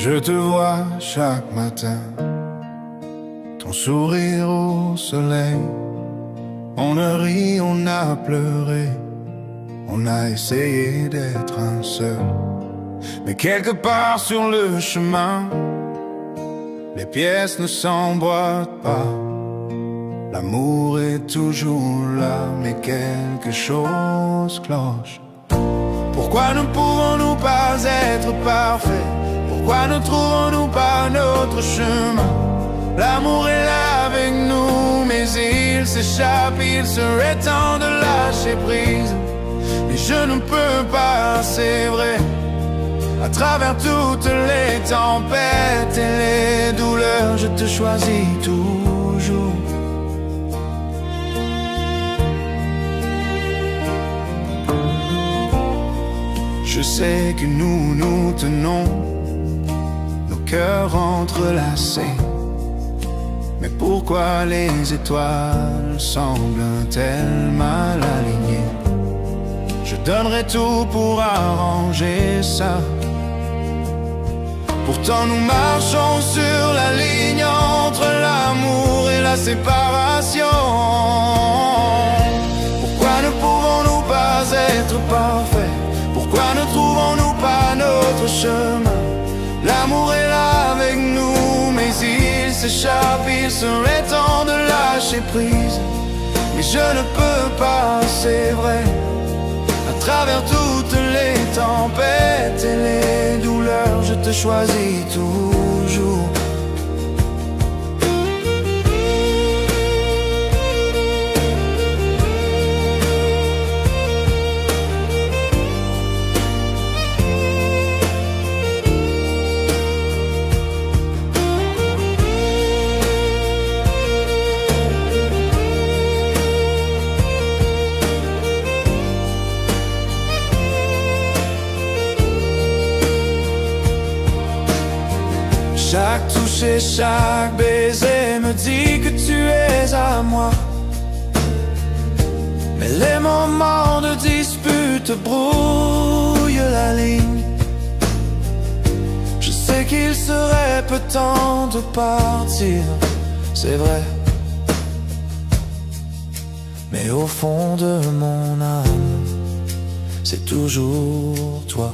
Je te vois chaque matin, ton sourire au soleil. On a ri, on a pleuré, on a essayé d'être un seul. Mais quelque part sur le chemin, les pièces ne s'emboîtent pas. L'amour est toujours là, mais quelque chose cloche. Pourquoi ne pouvons-nous pas être parfaits? Pourquoi ne trouvons-nous pas notre chemin? L'amour est là avec nous, mais il s'échappe, il serait temps de lâcher prise. Mais je ne peux pas, c'est vrai. À travers toutes les tempêtes et les douleurs, je te choisis toujours. Je sais que nous nous tenons, nos cœurs entrelacés. Mais pourquoi les étoiles semblent-elles mal alignées? Je donnerai tout pour arranger ça. Pourtant nous marchons sur la ligne entre l'amour et la séparation. Pourquoi ne pouvons-nous pas être parfaits? Pourquoi ne trouvons-nous pas notre chemin? L'amour est là avec nous, mais il s'échappe, il serait temps de lâcher prise. Mais je ne peux pas, c'est vrai. À travers toutes les tempêtes et les douleurs, je te choisis toujours. Chaque touche et chaque baiser me dit que tu es à moi. Mais les moments de dispute brouillent la ligne. Je sais qu'il serait peu temps de partir, c'est vrai. Mais au fond de mon âme, c'est toujours toi.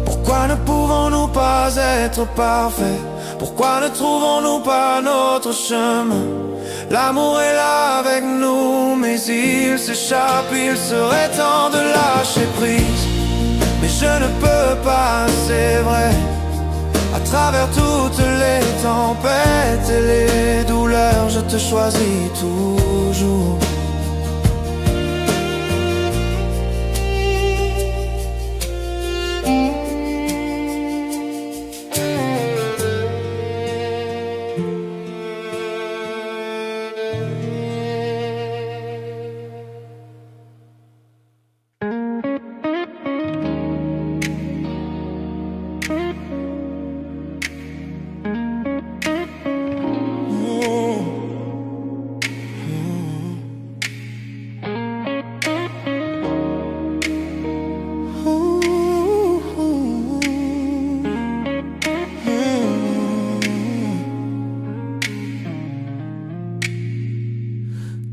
Pourquoi ne pouvons-nous pas être parfaits? Pourquoi ne trouvons-nous pas notre chemin? L'amour est là avec nous, mais il s'échappe, il serait temps de lâcher prise. Mais je ne peux pas, c'est vrai. À travers toutes les tempêtes et les douleurs, je te choisis toujours.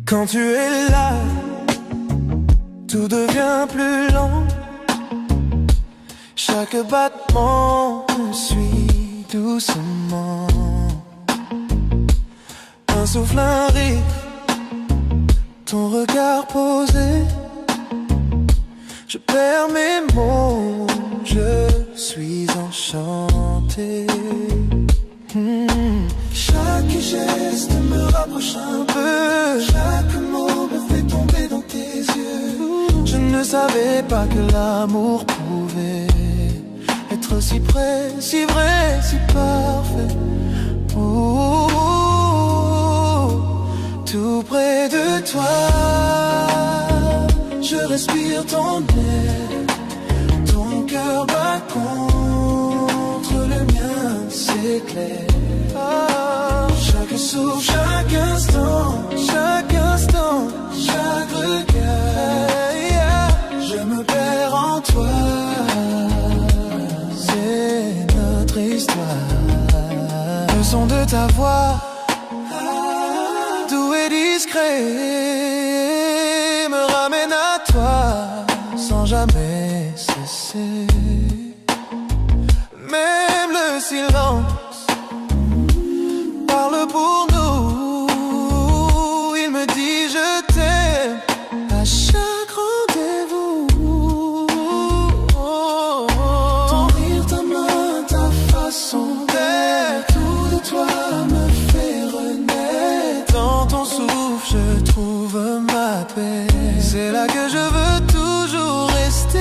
Quand tu es là, tout devient plus lent. Chaque battement me suit doucement. Un souffle, un rire, ton regard posé. Je perds mes mots, je suis enchanté. Chaque geste me rapproche un peu. Chaque mot me fait tomber dans tes yeux. Je ne savais pas que l'amour pouvait être si près, si vrai, si parfait. Tout près de toi, je respire ton air. Ton cœur bat contre le mien, c'est clair. Chaque souffle, chaque instant, chaque regard, je me perds en toi. C'est notre histoire. Le son de ta voix, doux et discret, me ramène à toi sans jamais cesser. Même le silence parle pour nous. Il me dit je t'aime à chaque rendez-vous. Ton rire, ta main, ta façon d'être, tout de toi me fait renaître. Dans ton souffle je trouve ma paix. C'est là que je veux toujours rester.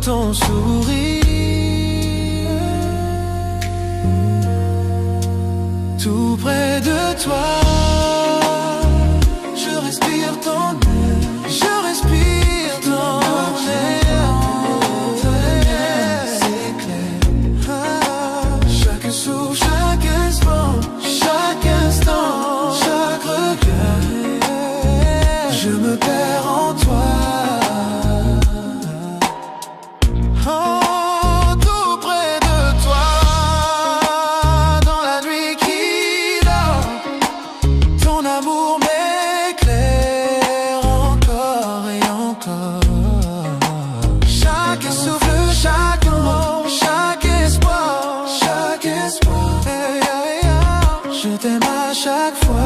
Ton sourire, tout près de toi, je respire ton air, je respire ton air, c'est clair. Chaque souffle, chaque instant, chaque regard, je me perds en toi. Chaque fois,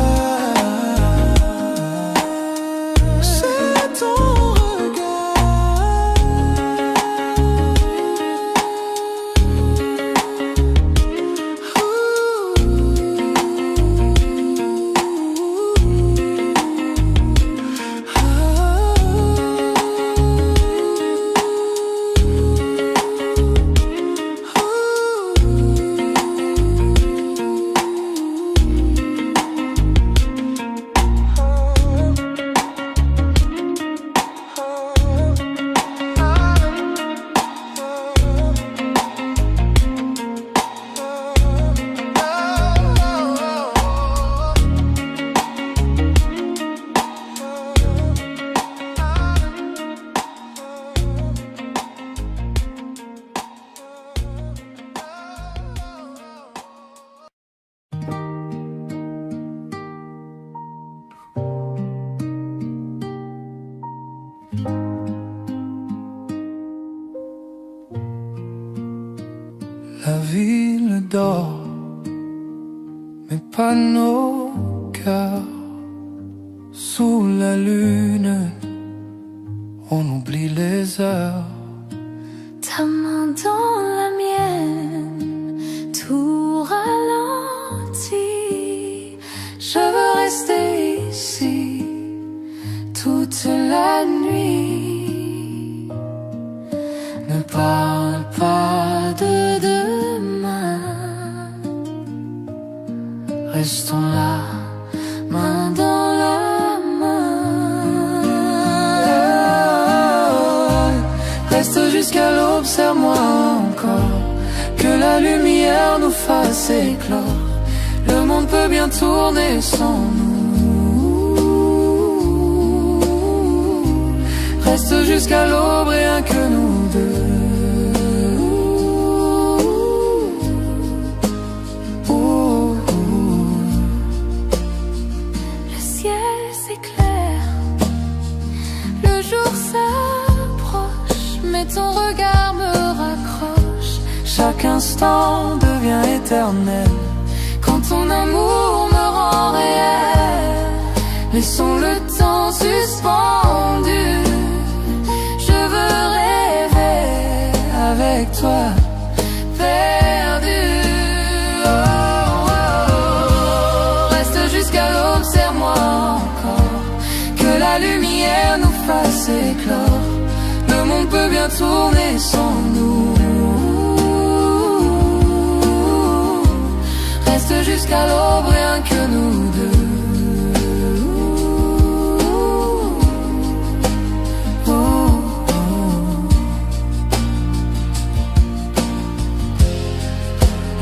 c'est ton La ville dort, mais pas nos cœurs. Sous la lune, on oublie les heures. Ta main dans la mienne, tout ralentit. Je veux rester ici toute la nuit. Ne parle pas de demain. Restons là, main dans la main. Reste jusqu'à l'aube, serre-moi encore, que la lumière nous fasse éclore. Le monde peut bien tourner sans nous. Reste jusqu'à l'aube, rien que nous deux. Le ciel s'éclaire, le jour s'approche, mais ton regard me raccroche. Chaque instant devient éternel quand ton amour me rend réel. Laissons le temps suspendu. Je veux rêver avec toi, perdu. Oh, oh. la lumière nous fasse éclore. Le monde peut bien tourner sans nous. Reste jusqu'à l'aube, rien que nous deux.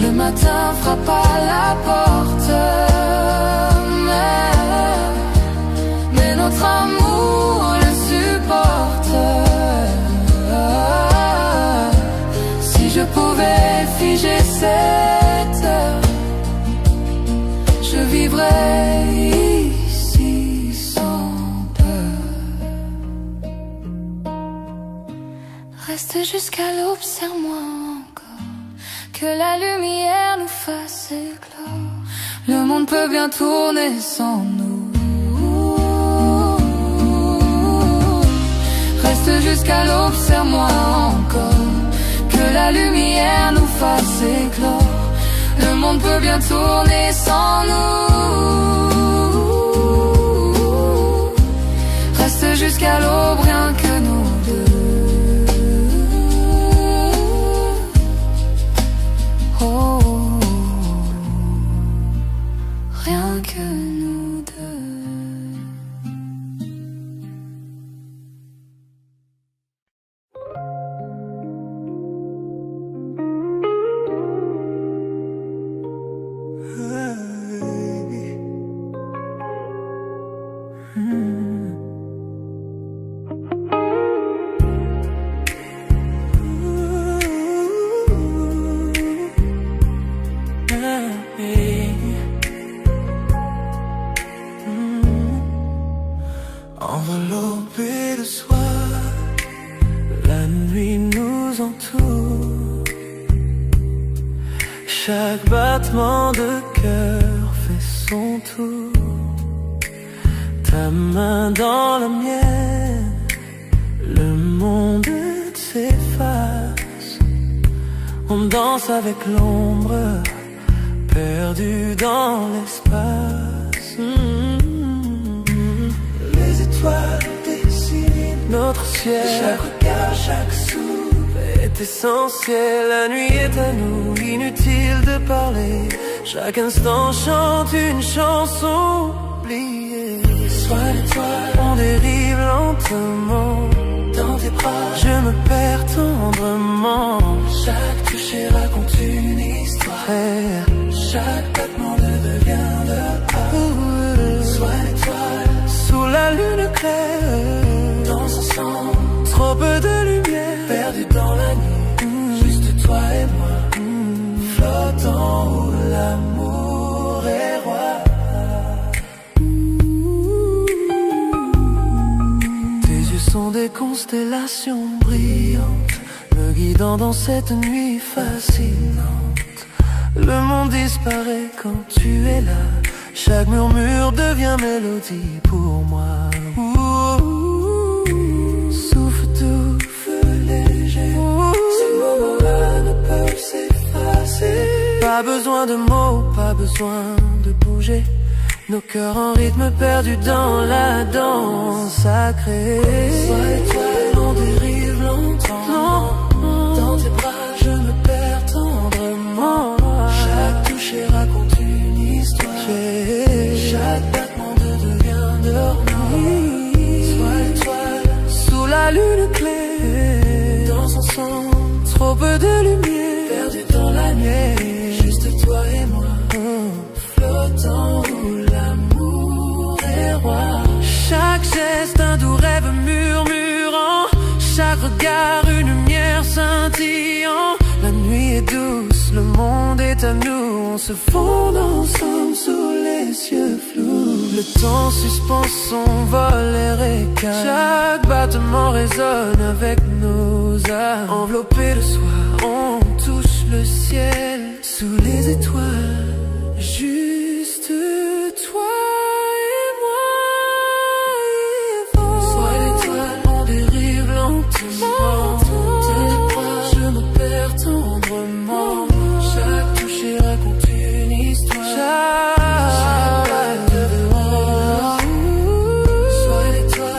Le matin frappe à la porte, mais notre amour le supporte. Si je pouvais figer cette heure, je vivrais ici sans peur. Reste jusqu'à l'aube, serre-moi encore, que la lumière nous fasse éclore. Le monde peut bien tourner sans nous. Reste jusqu'à l'aube, serre-moi encore, que la lumière nous fasse éclore. Le monde peut bien tourner sans nous. Reste jusqu'à l'aube, rien que nous deux. Oh, rien que nous deux. Enveloppé de soir, la nuit nous entoure. Chaque battement de cœur fait son tour. Ta main dans la mienne, le monde s'efface. On danse avec l'ombre, perdu dans l'espace. Les étoiles dessinent notre ciel. Chaque regard, chaque souffle est essentiel. La nuit est à nous, inutile de parler. Chaque instant chante une chanson oubliée. Sois l'étoile, on dérive lentement. Dans tes bras, je me perds tendrement. Chaque toucher raconte une histoire. Chaque battement devient de part. Sois l'étoile, sous la lune claire. Dans un sang, trop peu de lumière. Perdu dans la nuit, juste toi et moi. Flottant où l'amour est roi. Tes yeux sont des constellations brillantes, me guidant dans cette nuit fascinante. Le monde disparaît quand tu es là. Chaque murmure devient mélodie pour moi. Souffle doux, feu léger. Ces moments-là ne peuvent s'effacer. Pas besoin de mots, pas besoin de bouger. Nos cœurs en rythme perdus dans la danse sacrée. Sois étoile, on dérive longtemps. Dans tes bras, je me perds tendrement. Chaque toucher raconte une histoire. Chaque battement devient normal. Sois l'étoile, sous la lune claire. Dans son sang, trop peu de lumière. Perdu dans la nuit, juste toi et moi. Flottant où l'amour est roi. Chaque geste, un doux rêve murmurant. Chaque regard, une lumière scintillant. La nuit est douce, le monde est à nous. On se fond ensemble sous les cieux flous. Le temps suspend son vol et récale. Chaque battement résonne avec nos âmes. Enveloppés de soir, on touche le ciel. Sous les étoiles, juste toi et moi. Sois l'étoile, on dérive lentement. Tes bras, je me perds tendrement. Chaque toucher raconte une histoire. Chaque balle de dehors. Sois l'étoile.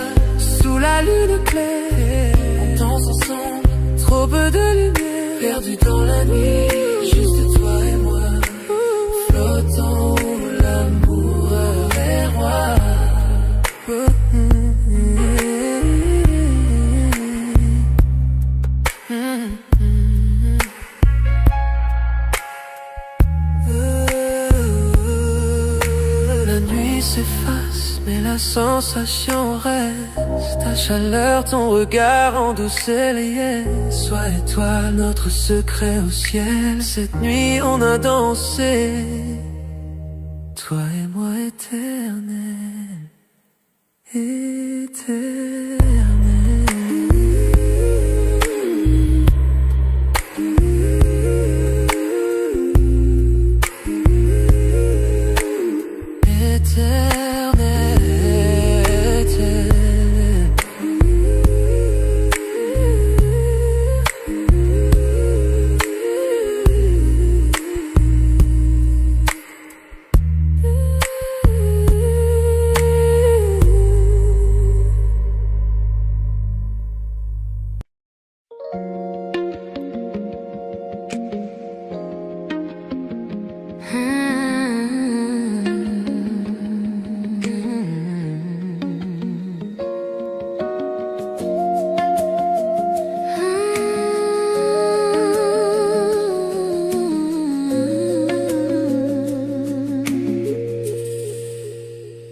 La nuit s'efface, mais la sensation reste. Ta chaleur, ton regard en douce liesse. Toi et toi, notre secret au ciel. Cette nuit, on a dansé. Toi et moi, éternel, éternel.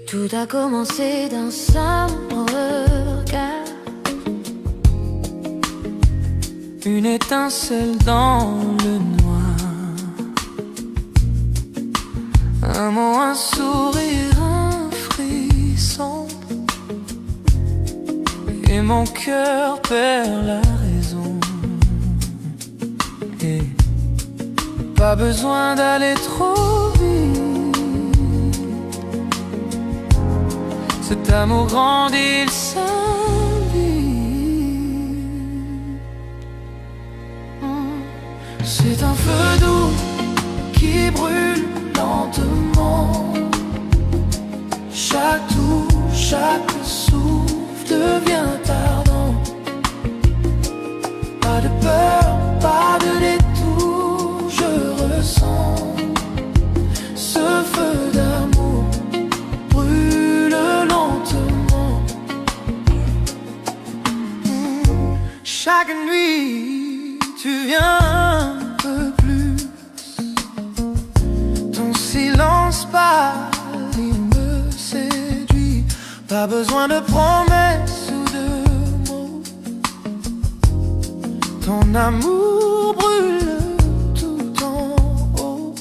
Tout a commencé d'un simple regard, une étincelle dans le noir, un mot, un sourire, un frisson, et mon cœur perd la raison. Et pas besoin d'aller trop vite, cet amour grandit, il s'invite. C'est un feu doux qui brûle lentement. Chaque touche, chaque souffle devient ardent. Pas de peur, pas de détour, je ressens ce feu d'amour brûle lentement. Chaque nuit, tu viens un peu plus. Ton silence pâle, il me séduit. Pas besoin de promesses ou de mots. Ton amour brûle tout en haut.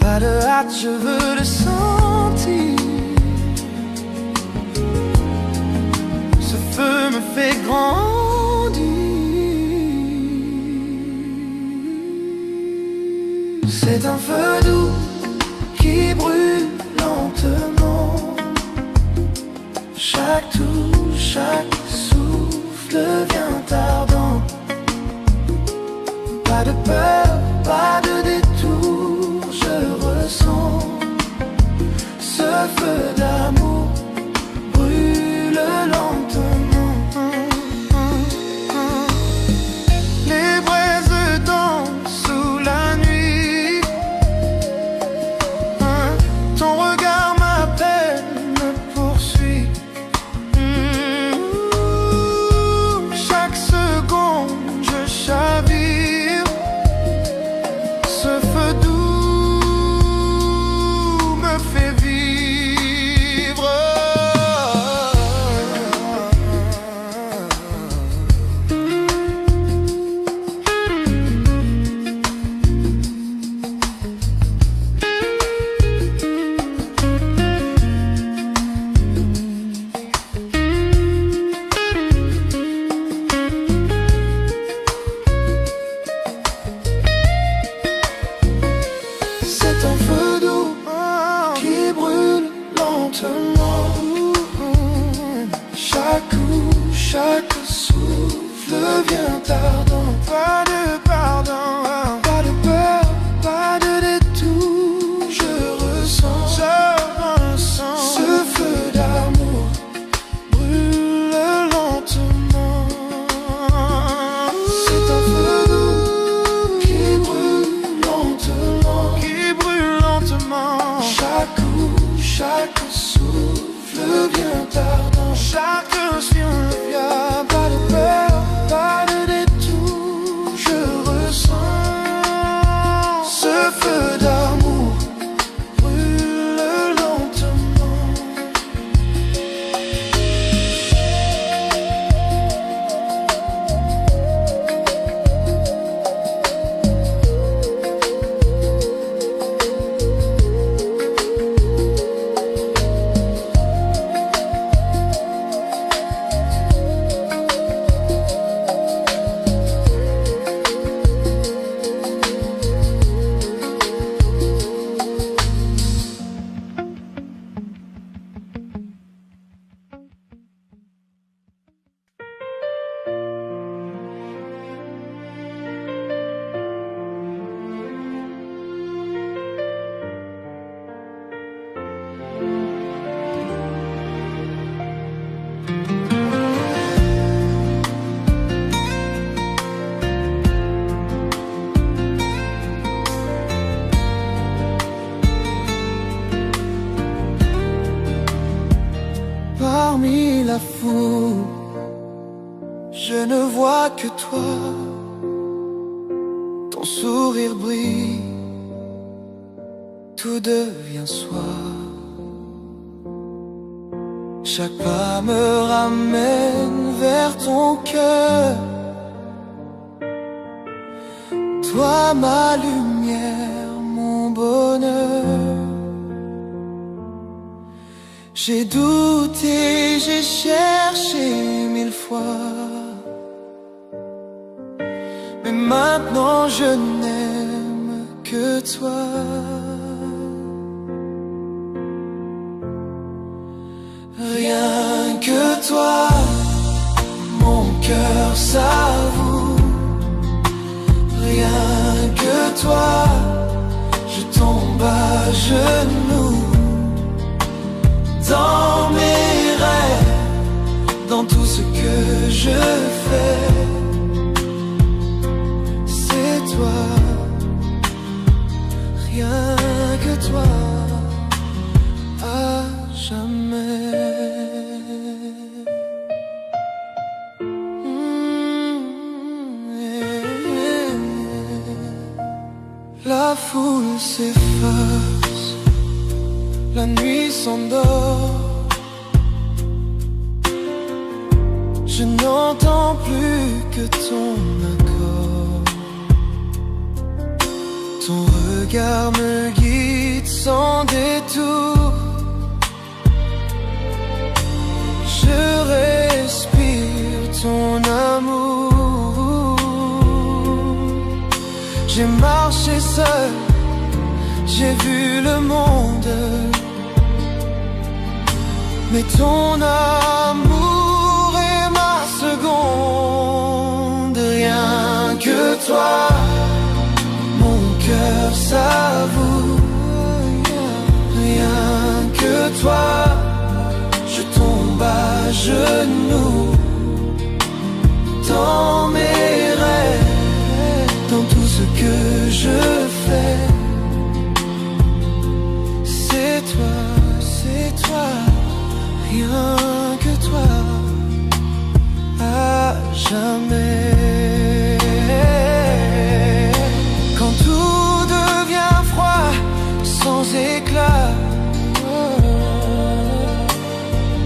Pas de hâte, je veux le sentir. Ce feu me fait grandir. C'est un feu doux qui brûle lentement. Chaque touche, chaque souffle devient ardent. Pas de peur, pas de détour, je ressens ce feu d'amour brûle lentement. Les braises dansent sous la nuit. Ton regard m'appelle, me poursuit. Chaque seconde je chavire. Ce feu doux me fait vivre. C'est un feu doux qui brûle lentement. Chaque coup, chaque souffle devient ardent. Pas de pardon, pas de peur, pas de détour, je ressens ce feu d'amour brûle lentement. C'est un feu doux qui brûle lentement. Chaque coup, chaque souffle devient ardent. Chaque chien vient, pas de peur, pas de détour, je la foule, je ne vois que toi. Ton sourire brille, tout devient soir. Chaque pas me ramène vers ton cœur. Toi ma lumière, mon bonheur. J'ai douté, j'ai cherché 1000 fois, mais maintenant je n'aime que toi. Rien que toi, mon cœur s'avoue. Rien que toi, je tombe à genoux. Dans mes rêves, dans tout ce que je fais, c'est toi. Rien que toi, à jamais. La foule s'efface, la nuit s'endort. Je n'entends plus que ton accord. Ton regard me guide sans détour. Je respire ton amour. J'ai marché seul, j'ai vu le monde, mais ton amour est ma seconde. Rien que toi, mon cœur s'avoue. Rien que toi, je tombe à genoux. Dans mes rêves, dans tout ce que je fais, c'est toi, c'est toi. Rien que toi, à jamais. Quand tout devient froid, sans éclat,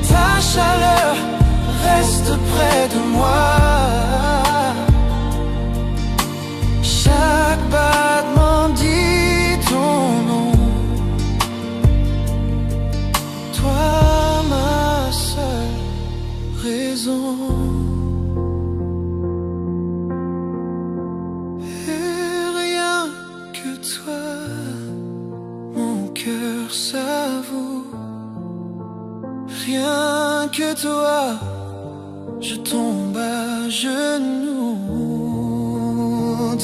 ta chaleur reste près de moi. Chaque battement dit ton nom. Toi, ma seule raison. Et rien que toi, mon cœur s'avoue. Rien que toi, je tombe à genoux.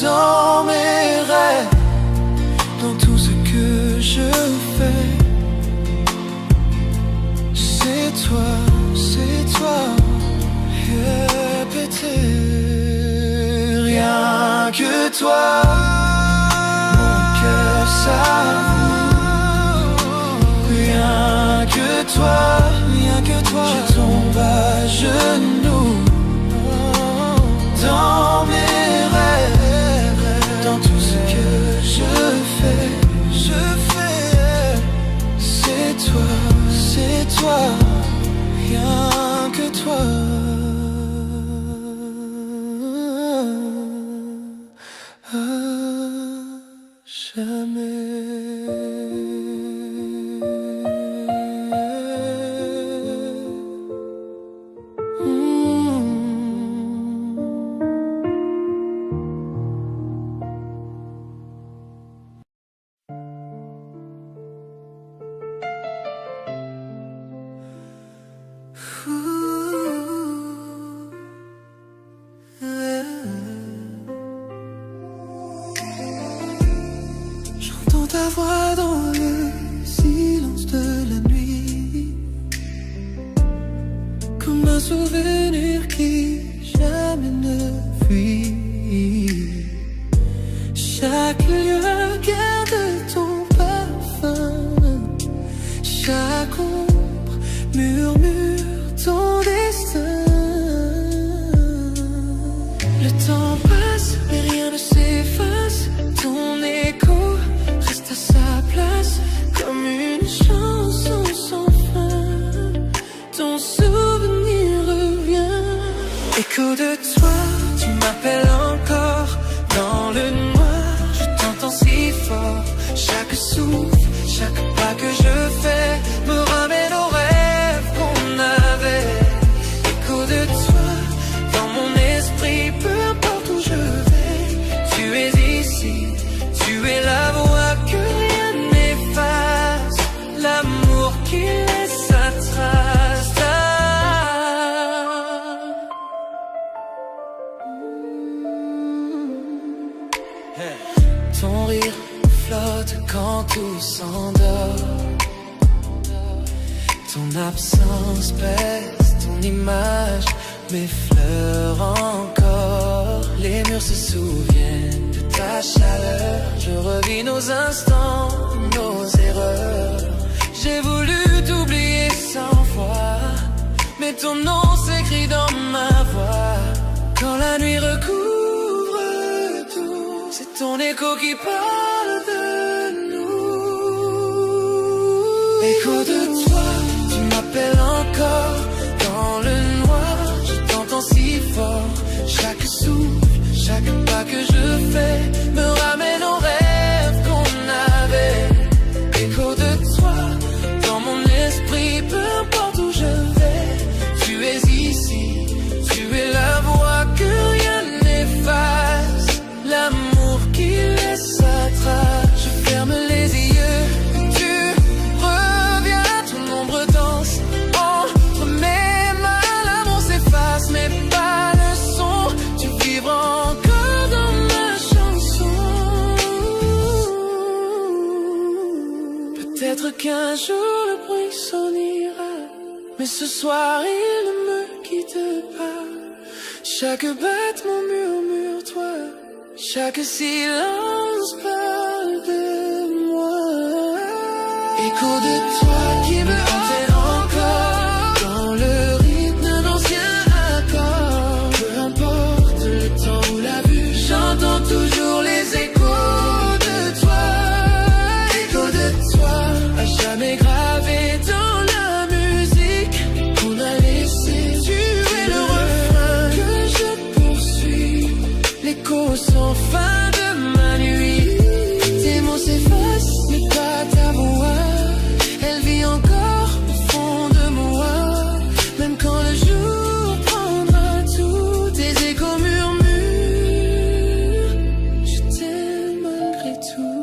Dans mes rêves, dans tout ce que je fais, c'est toi, répété. Rien que toi, mon cœur s'avoue. Rien que toi, je tombe à genoux. Dans mes rêves, dans tout ce que je fais, c'est toi, rien que toi. À jamais. souffle, chaque pas que je fais me ramène aux rêves qu'on avait. Écho de toi dans mon esprit, peu importe où je vais. Tu es ici, tu es la voix que rien n'efface, l'amour qui laisse sa trace. Ton rire flotte quand tout s'endort. Ton absence pèse, ton image m'effleure encore. Les murs se souviennent de ta chaleur. Je revis nos instants, nos erreurs. J'ai voulu t'oublier 100 fois, mais ton nom s'écrit dans ma voix. Quand la nuit recouvre tout, c'est ton écho qui parle de nous. Écho de toi, tu m'appelles encore. Dans le noir, je t'entends si fort. Chaque souffle, chaque pas que je fais me ramène aux rêves qu'on avait. Écho de toi, dans mon esprit, peu importe où je vais. Tu es ici, tu es la voix que rien n'efface, l'amour qui laisse sa trace. Je ferme les yeux, tu reviens, ton ombre danse entre mes mains. L'amour s'efface, mais pas le son. Tu vibres encore dans ma chanson. Peut-être qu'un jour le bruit s'en ira, mais ce soir il ne me quitte pas. Chaque battement murmure toi, chaque silence parle de moi. Écho de toi qui me hante encore, dans le rythme d'anciens accords. Peu importe le temps ou la vue, j'entends toujours les échos de toi. Écho de toi, à jamais gravé dans la musique qu'on a laissé. Tu es le refrain que je poursuis, l'écho sans fin de ma nuit. Tes mots s'effacent, mais pas ta voix. Elle vit encore au fond de moi. Même quand le jour prendra tout, tes échos murmurent, je t'aime malgré tout.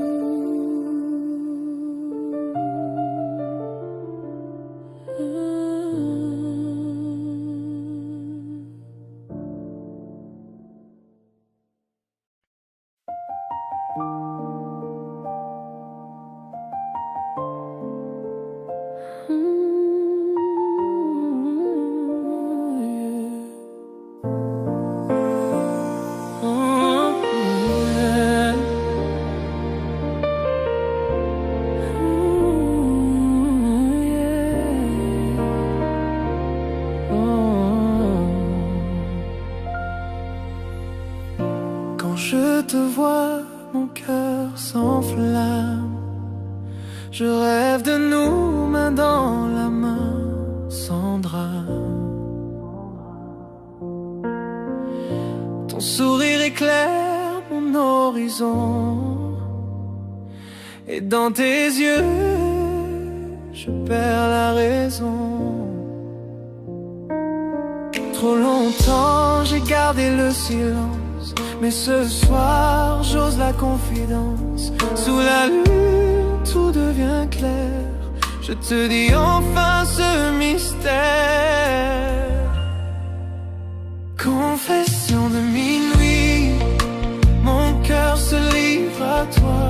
Quand je te vois, mon cœur s'enflamme. Je rêve de nous, main dans la main, sans drame. Ton sourire éclaire mon horizon, et dans tes yeux, je perds la raison. Trop longtemps j'ai gardé le silence, mais ce soir j'ose la confidence. Sous la lune tout devient clair, je te dis enfin ce mystère. Confession de minuit, mon cœur se livre à toi.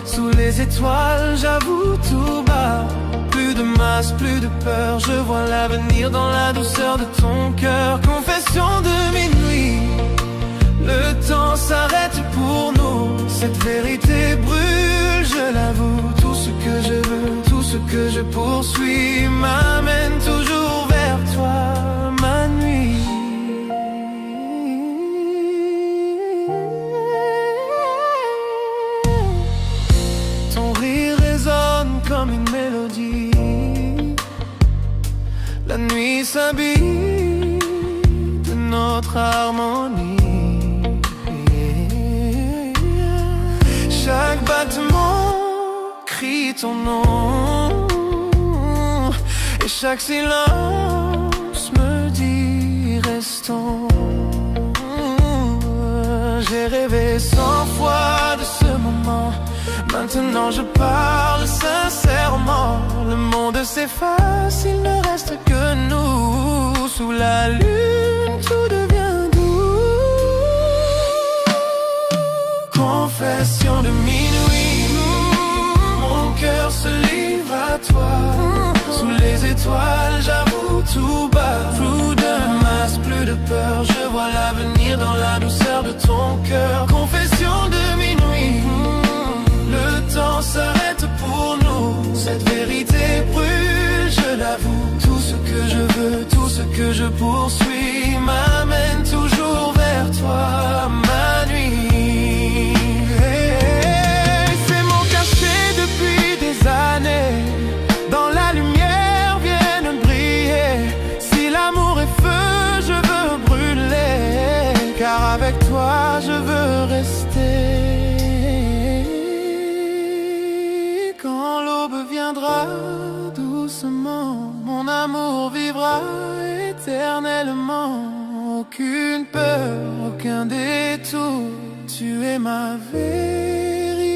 Sous les étoiles j'avoue tout bas, plus de masque, plus de peur, je vois l'avenir dans la douceur de ton cœur. Confession de minuit, le temps s'arrête pour nous. Cette vérité brûle, je l'avoue. Tout ce que je veux, tout ce que je poursuis m'amène toujours vers toi, ma nuit. Ton rire résonne comme une mélodie. La nuit s'habille de notre harmonie. Chaque battement j'écris ton nom. Et chaque silence me dit restons. J'ai rêvé 100 fois de ce moment. Maintenant je parle sincèrement. Le monde s'efface, il ne reste que nous. Sous la lune tout devient doux. Confession de minuit, mon cœur se livre à toi. Sous les étoiles j'avoue tout bas. Plus de masse, plus de peur. Je vois l'avenir dans la douceur de ton cœur. Confession de minuit, le temps s'arrête pour nous. Cette vérité brûle, je l'avoue. Tout ce que je veux, tout ce que je poursuis m'amène toujours vers toi, ma nuit. C'est mon cachet depuis des années. Dans la lumière viennent briller. Si l'amour est feu, je veux brûler. Car avec toi je veux rester. Quand l'aube viendra doucement, mon amour vivra éternellement. Aucune peur, aucun détour, tu es ma vérité.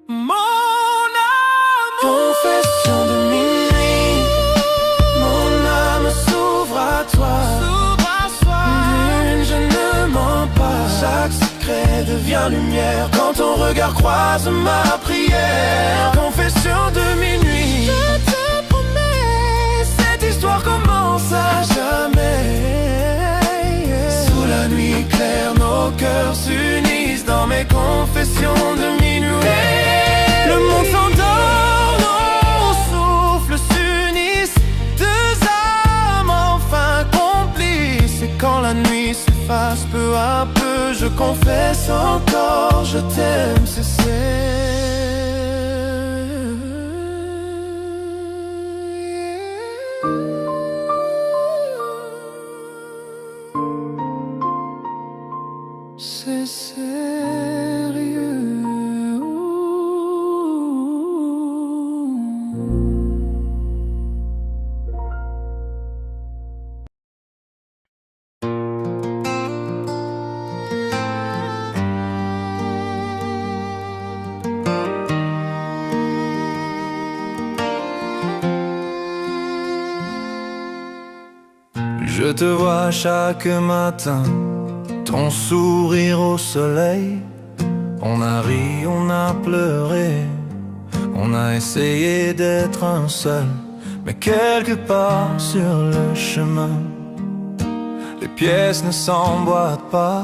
Mon amour, confession de minuit, mon âme s'ouvre à toi. Lune, je ne mens pas. Chaque secret devient lumière quand ton regard croise ma prière. Confession de minuit, je te promets, cette histoire commence à jamais. Sous la nuit claire, nos cœurs s'unissent dans mes confessions de minuit. Le monde s'endort, nos souffles s'unissent. Deux âmes enfin complices. Et quand la nuit s'efface peu à peu, je confesse encore, je t'aime, c'est sérieux. Je te vois chaque matin, ton sourire au soleil. On a ri, on a pleuré, on a essayé d'être un seul. Mais quelque part sur le chemin, les pièces ne s'emboîtent pas.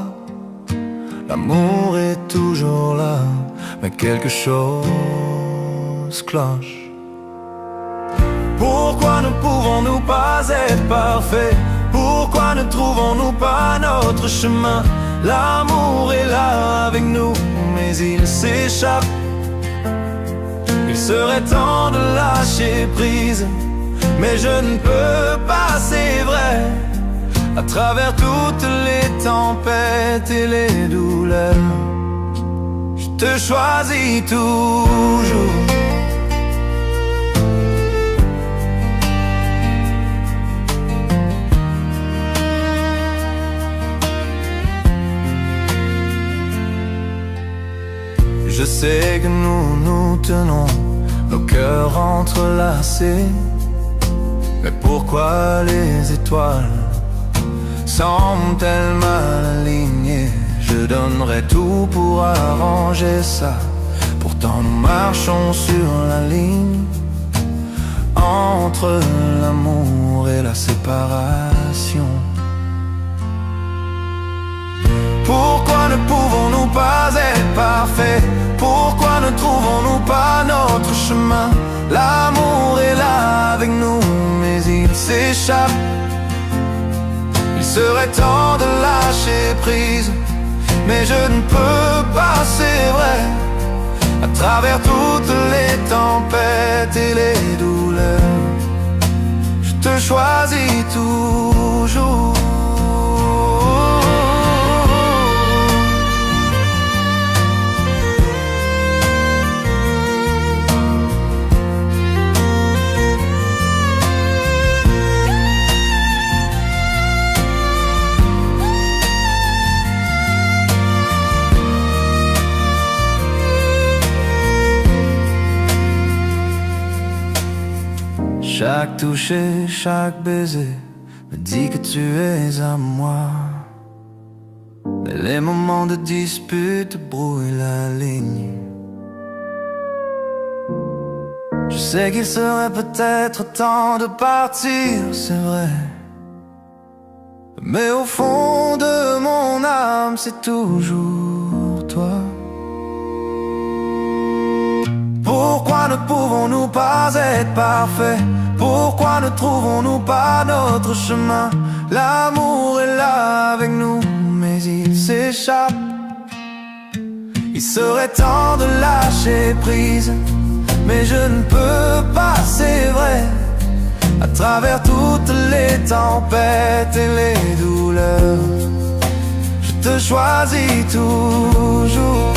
L'amour est toujours là, mais quelque chose cloche. Pourquoi ne pouvons-nous pas être parfaits? Pourquoi ne trouvons-nous pas notre chemin? L'amour est là avec nous, mais il s'échappe. Il serait temps de lâcher prise, mais je ne peux pas, c'est vrai. À travers toutes les tempêtes et les douleurs, je te choisis toujours. Je sais que nous nous tenons, nos cœurs entrelacés. Mais pourquoi les étoiles semblent-elles mal alignées? Je donnerais tout pour arranger ça. Pourtant nous marchons sur la ligne entre l'amour et la séparation. Pourquoi ne pouvons-nous pas être parfaits? Pourquoi ne trouvons-nous pas notre chemin? L'amour est là avec nous, mais il s'échappe. Il serait temps de lâcher prise, mais je ne peux pas, c'est vrai. À travers toutes les tempêtes et les douleurs, je te choisis toujours. Chaque toucher, chaque baiser me dit que tu es à moi. Mais les moments de dispute brouillent la ligne. Je sais qu'il serait peut-être temps de partir, c'est vrai. Mais au fond de mon âme, c'est toujours toi. Pourquoi ne pouvons-nous pas être parfaits? Pourquoi ne trouvons-nous pas notre chemin? L'amour est là avec nous, mais il s'échappe. Il serait temps de lâcher prise, mais je ne peux pas, c'est vrai. À travers toutes les tempêtes et les douleurs, je te choisis toujours.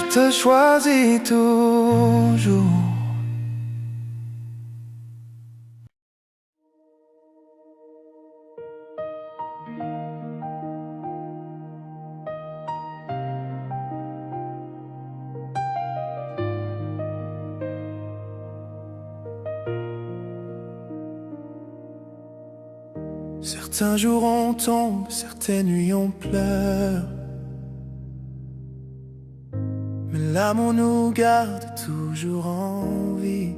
Je te choisis toujours. Certains jours on tombe, certaines nuits on pleure, mais l'amour nous garde toujours en vie.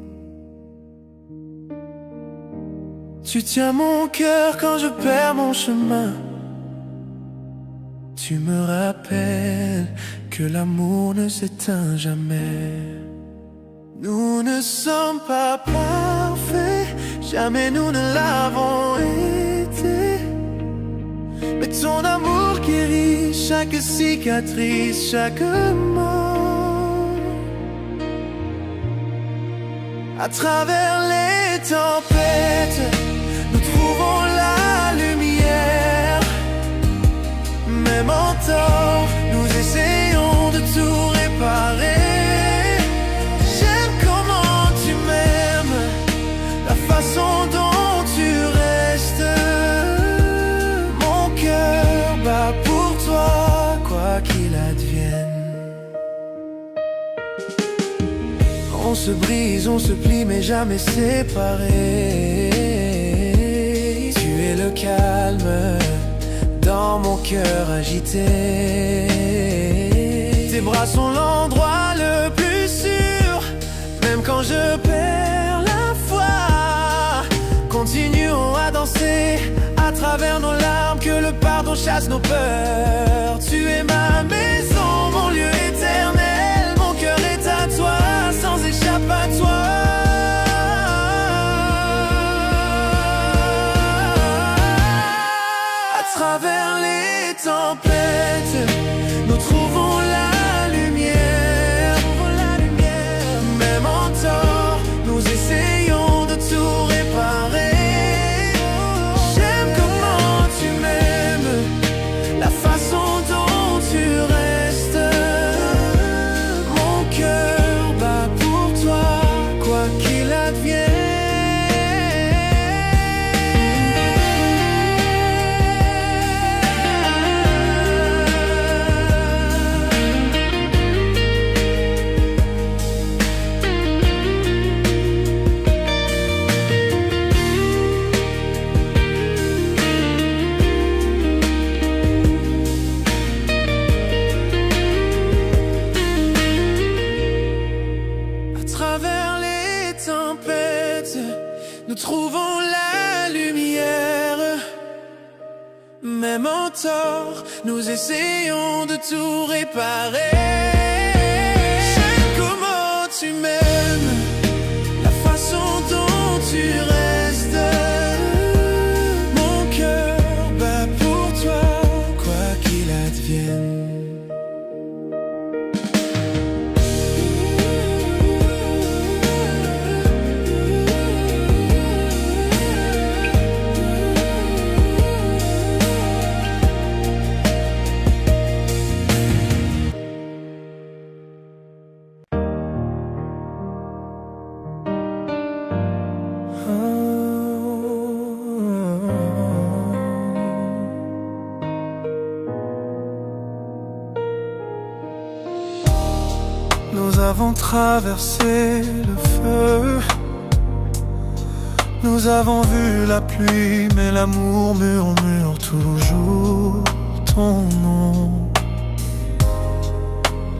Tu tiens mon cœur quand je perds mon chemin. Tu me rappelles que l'amour ne s'éteint jamais. Nous ne sommes pas parfaits, jamais nous ne l'avons été. Mais ton amour guérit chaque cicatrice, chaque mort. À travers les tempêtes, nous trouvons la lumière. Même en tort, nous essayons de tout réparer. J'aime comment tu m'aimes, la façon dont tu restes. Mon cœur bat pour toi, quoi qu'il advienne. On se brise, on se plie, mais jamais séparés. Tu es le calme dans mon cœur agité. Tes bras sont l'endroit le plus sûr, même quand je perds la foi. Continuons à danser à travers nos larmes, que le pardon chasse nos peurs. Tu es ma maison, mon lieu éternel. Mon cœur est à toi, sans échappatoire. À travers les tempêtes, nous trouvons la lumière. Même en tort, nous essayons de tout réparer. J'aime comment tu m'aimes, la façon dont tu restes. Mon cœur bat pour toi, quoi qu'il advienne. Nous trouvons la lumière. Même en tort, nous essayons de tout réparer. J'aime comment tu m'aimes, la façon dont tu restes. Mon cœur bat pour toi, quoi qu'il advienne. avons traversé le feu. Nous avons vu la pluie, mais l'amour murmure toujours ton nom.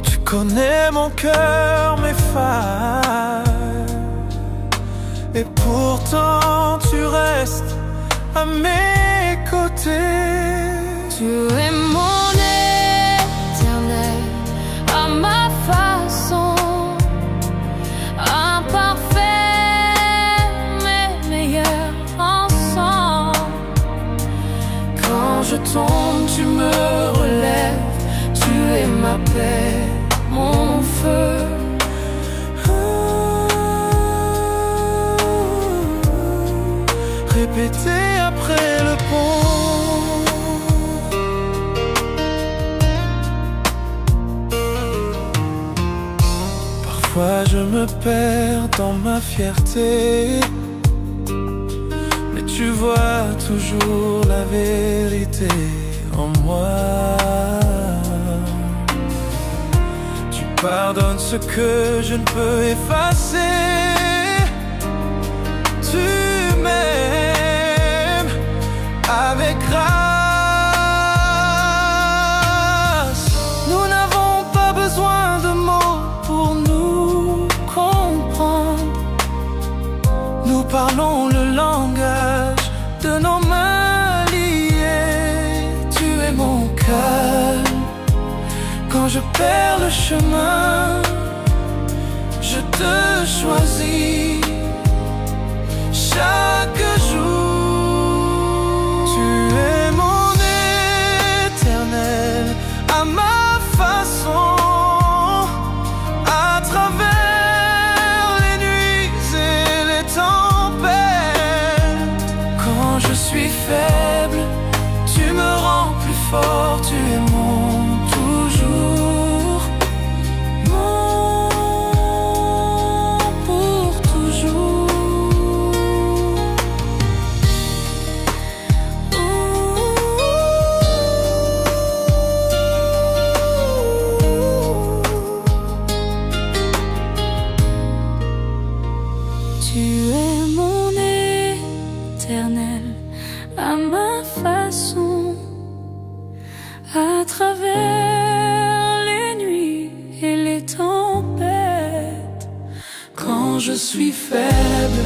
Tu connais mon cœur, mes failles, et pourtant tu restes à mes côtés. Tu es mon éternel, à ma façon, imparfait mais meilleur ensemble. Quand je tombe, tu me relèves, tu es ma paix, mon feu. Répéter après le pont. Parfois je me perds dans ma fierté, mais tu vois toujours la vérité en moi. Tu pardonnes ce que je ne peux effacer. Tu m'aimes avec grâce. Nous n'avons pas besoin de mots pour nous comprendre. Nous parlons le langage de nos mains liées. Tu es mon calme quand je perds le chemin. Je te choisis chaque jour. Tu es mon éternel, à ma façon, à travers les nuits et les tempêtes. Quand je suis faible, tu me rends plus fort. Tu es mon toujours, mon pour toujours. Tu es mon éternel, à ma façon, à travers les nuits et les tempêtes. Quand je suis faible,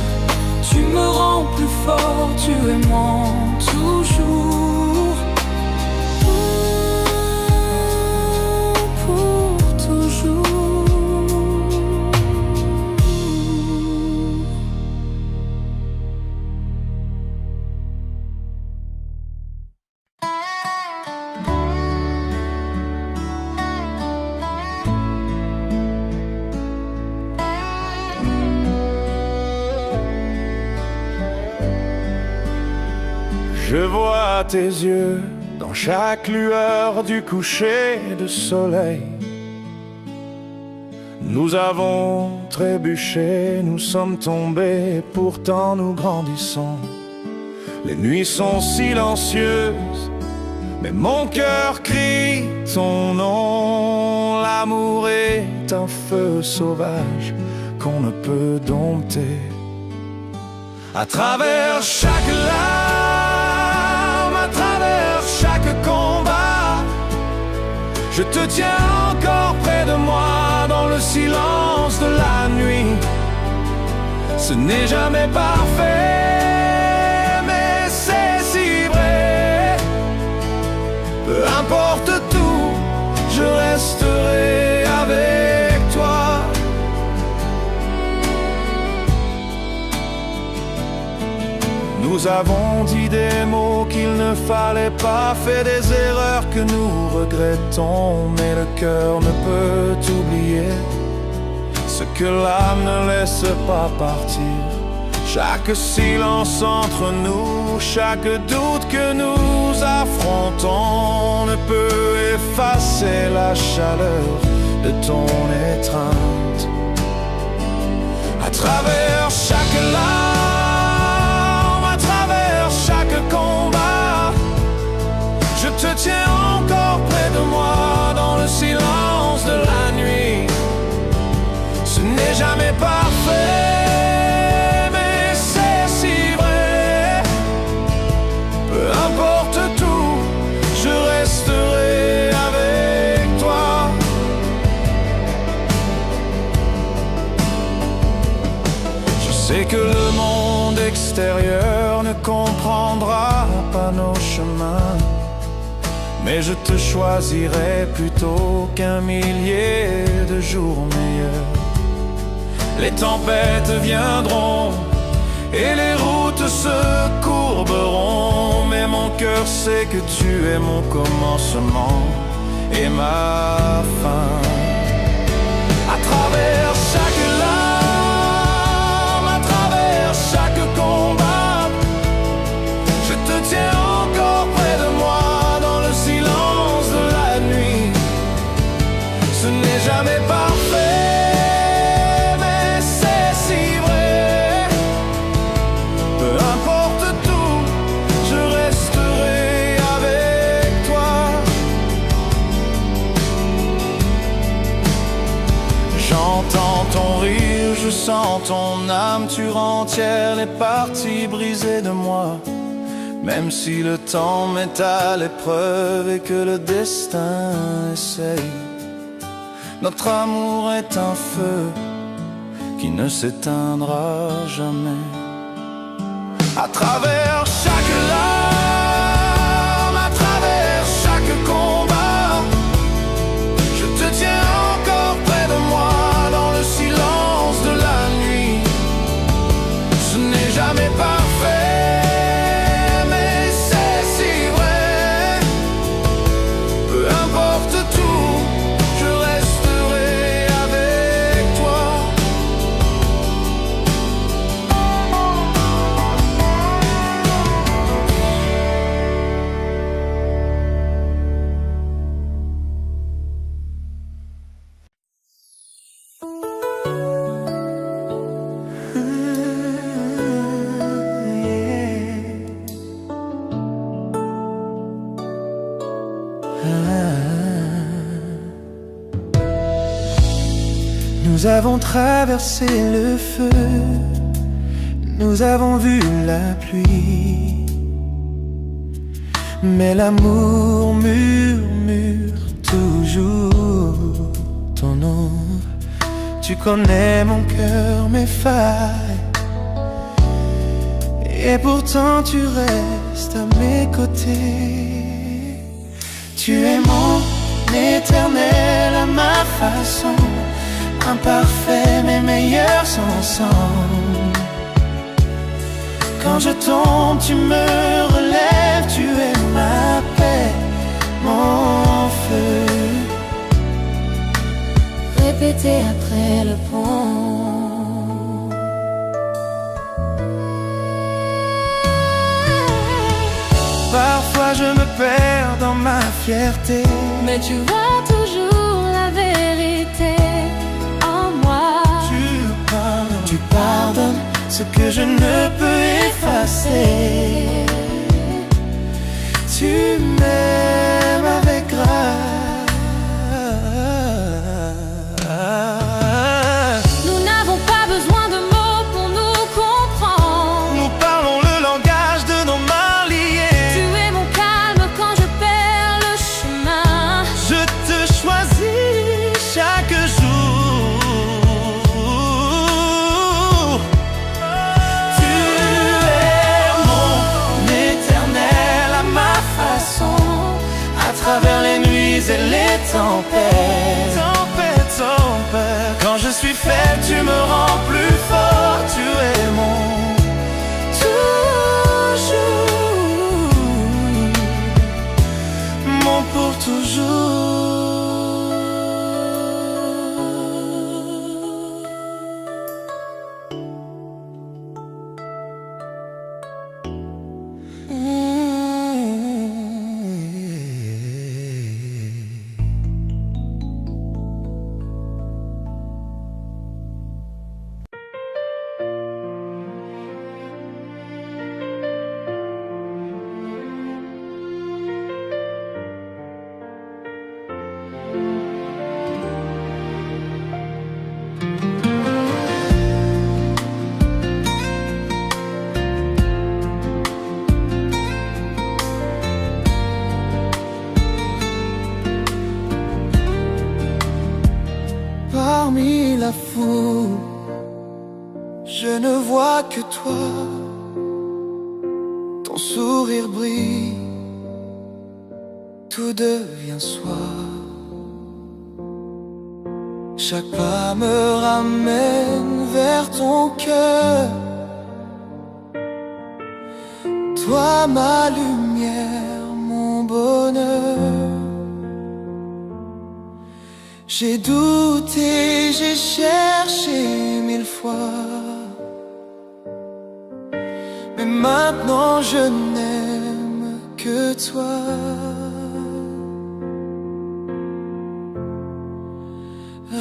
tu me rends plus fort. Tu es mon toujours, Pour toujours. Je vois tes yeux dans chaque lueur du coucher de soleil. Nous avons trébuché, nous sommes tombés, pourtant nous grandissons. Les nuits sont silencieuses, mais mon cœur crie ton nom. L'amour est un feu sauvage qu'on ne peut dompter. À travers chaque larme, à travers chaque combat, je te tiens encore près de moi dans le silence de la nuit. Ce n'est jamais parfait, mais c'est si vrai. Peu importe tout, je resterai avec toi. Nous avons dit des mots qu'il ne fallait pas, fait des erreurs que nous regrettons, mais le cœur ne peut oublier ce que l'âme ne laisse pas partir. Chaque silence entre nous, chaque doute que nous affrontons ne peut effacer la chaleur de ton étreinte. À travers chaque larme, à travers chaque combat, je te tiens encore près de moi dans le silence de la nuit. monde extérieur ne comprendra pas nos chemins, mais je te choisirai plutôt qu'un millier de jours meilleurs. Les tempêtes viendront et les routes se courberont, mais mon cœur sait que tu es mon commencement et ma fin. À travers chaque larme, à travers chaque combat, je te tiens encore près de moi dans le silence de la nuit. Ce n'est jamais parfait, mais c'est si vrai. Peu importe tout, je resterai avec toi. J'entends ton rire, je sens ton âme, tu rentières les parties brisées de moi. Même si le temps met à l'épreuve et que le destin essaye, notre amour est un feu qui ne s'éteindra jamais. À travers chaque larme, à travers chaque combat, je te tiens encore près de moi dans le silence de la nuit. Ce n'est jamais parfait, mais c'est si vrai. Peu importe tout, je resterai avec toi. Nous avons traversé le feu, nous avons vu la pluie, mais l'amour murmure toujours ton nom. Tu connais mon cœur, mes failles, et pourtant tu restes à mes côtés. Tu es mon éternel à ma façon, imparfait mais meilleurs ensemble. Quand je tombe, tu me relèves, tu es ma paix, mon feu. Répétez après le pont. Parfois je me perds dans ma fierté, Mais tu vois toujours la vérité en moi. tu pardonnes ce que je ne peux effacer. Tu m'aimes avec grâce. Nous n'avons pas besoin de mots pour nous comprendre. Nous parlons le langage de nos mains liées. Tu es mon calme quand je perds le chemin. Je te choisis chaque jour. Tu es mon éternel à ma façon, à travers les nuits et les tempêtes. Quand je suis faible, tu me rends plus fort. Tu es mon toujours, mon pour toujours. vois que toi, ton sourire brille, tout devient soir. Chaque pas me ramène vers ton cœur. Toi ma lumière, mon bonheur. J'ai douté, j'ai cherché 1000 fois, mais maintenant je n'aime que toi.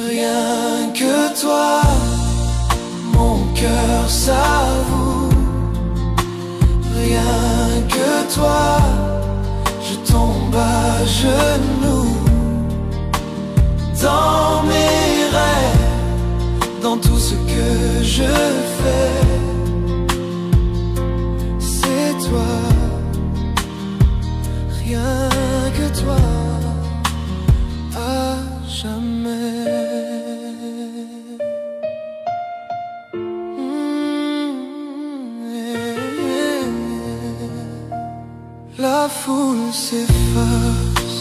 Rien que toi, mon cœur s'avoue. Rien que toi, je tombe à genoux. Dans mes rêves, dans tout ce que je fais, c'est toi. Rien que toi, à jamais. La foule s'efface,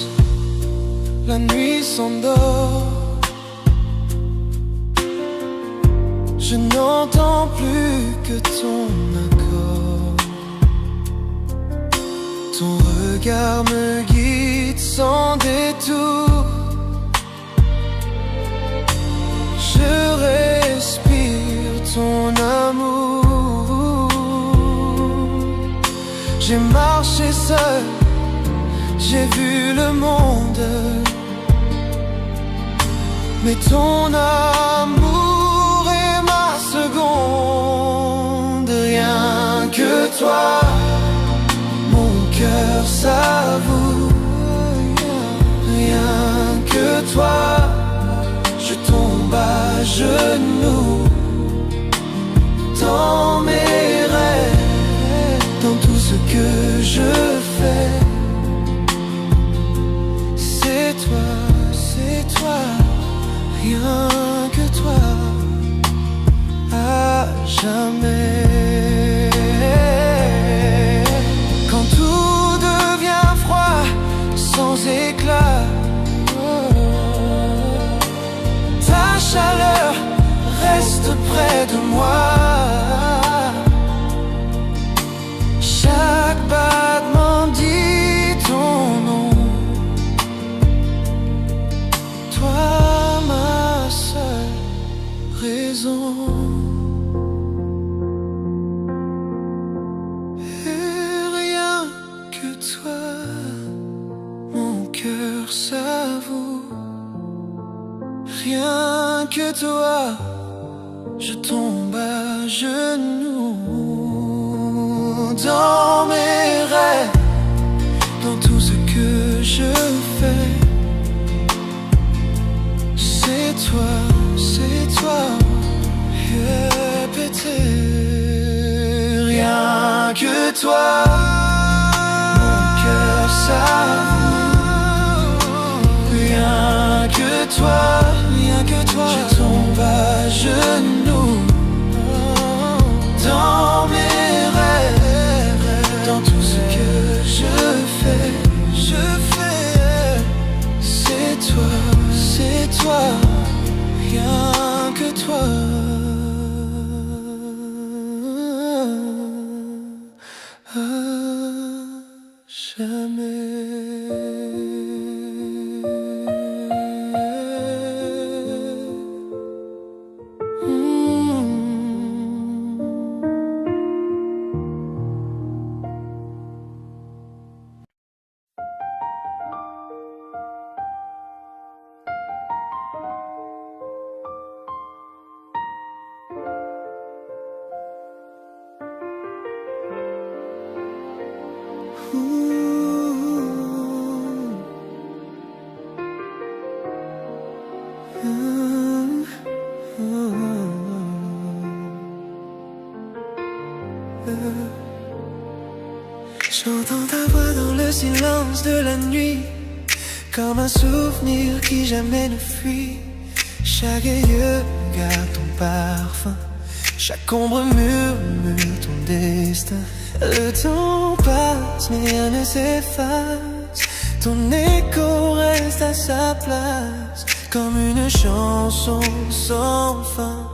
la nuit s'endort. Je n'entends plus que ton accord. Ton regard me guide sans détour. Je respire ton amour. J'ai marché seul, j'ai vu le monde, mais ton amour est ma seconde. Rien que toi, mon cœur s'avoue. Rien que toi, je tombe à genoux. Dans mes rêves, dans tout ce que je fais, c'est toi, rien que toi, à jamais. Quand tout devient froid, sans éclat, ta chaleur reste près de moi. Chaque battement dit ton nom. Toi, ma seule raison. Et rien que toi, mon cœur s'avoue. Rien que toi, je tombe à genoux. Dans mes rêves, dans tout ce que je fais, c'est toi, répéter. Rien que toi, mon cœur s'avoue. Rien que toi, je tombe à genoux. Dans mes rêves, dans tout ce que je fais, c'est toi, rien que toi, à jamais. J'entends ta voix dans le silence de la nuit, comme un souvenir qui jamais ne fuit. Chaque lieu garde ton parfum. Chaque ombre murmure ton destin. Le temps passe mais rien ne s'efface. Ton écho reste à sa place, comme une chanson sans fin.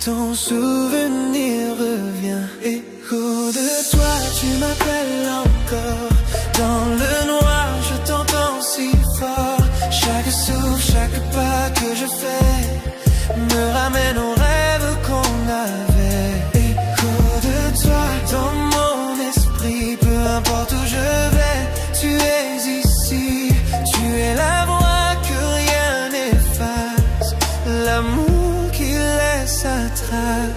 Ton souvenir revient, écho de toi, tu m'appelles encore. Dans le noir, je t'entends si fort. Chaque souffle, chaque pas que je fais me ramène aux rêves qu'on avait. Écho de toi, dans mon esprit, peu importe où je vais, tu es ici. Tu es la voix que rien n'efface, l'amour qui laisse sa trace.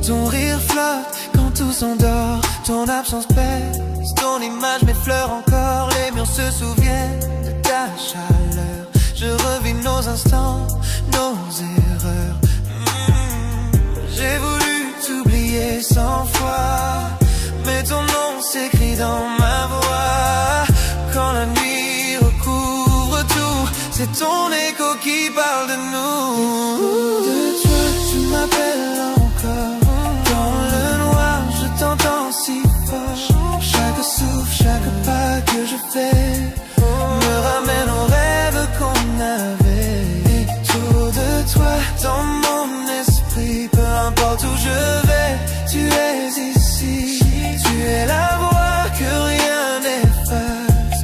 Ton rire flotte quand tout s'endort, ton absence pèse, ton image m'effleure encore. Les murs se souviennent de ta chaleur. Je revis nos instants, nos erreurs. J'ai voulu t'oublier 100 fois, mais ton nom s'écrit dans ma voix. Quand la nuit recouvre tout, c'est ton écho qui parle de nous. De toi, tu m'appelles encore. Dans le noir, je t'entends si fort. Chaque souffle, chaque pas que je fais me ramène aux rêves qu'on avait. Autour de toi, dans mon esprit, peu importe où je vais, tu es ici. Tu es la voix que rien n'efface,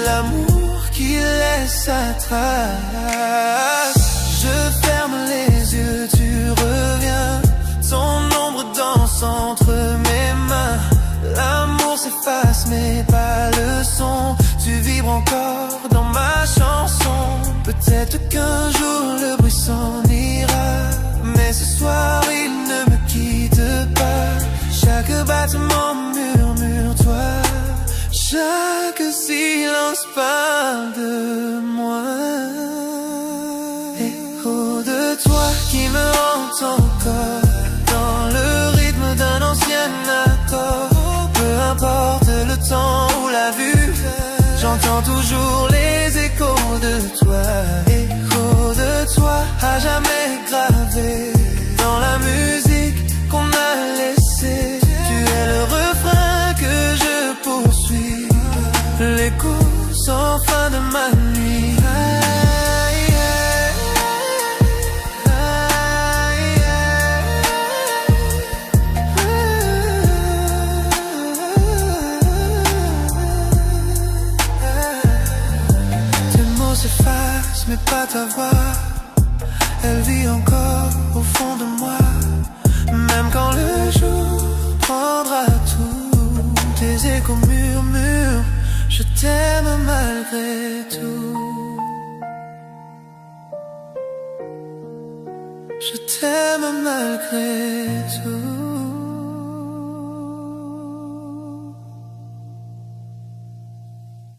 l'amour qui laisse sa trace. Je ferme les yeux, tu reviens. Ton ombre danse entre mes mains. L'amour s'efface mais pas le son. Tu vibres encore dans ma chanson. Peut-être qu'un jour le bruit s'en ira, mais ce soir il ne me quitte pas. Chaque battement murmure toi, chaque silence parle de moi. Écho de toi qui me hante encore, dans le rythme d'un ancien accord. Peu importe le temps ou la vue, j'entends toujours les échos de toi. Écho de toi, à jamais gravé dans la musique qu'on a laissée. Tu es le refrain que je poursuis, l'écho sans fin de ma nuit. Mais pas ta voix, elle vit encore au fond de moi. Même quand le jour prendra tout, tes échos murmurent, je t'aime malgré tout. Je t'aime malgré tout.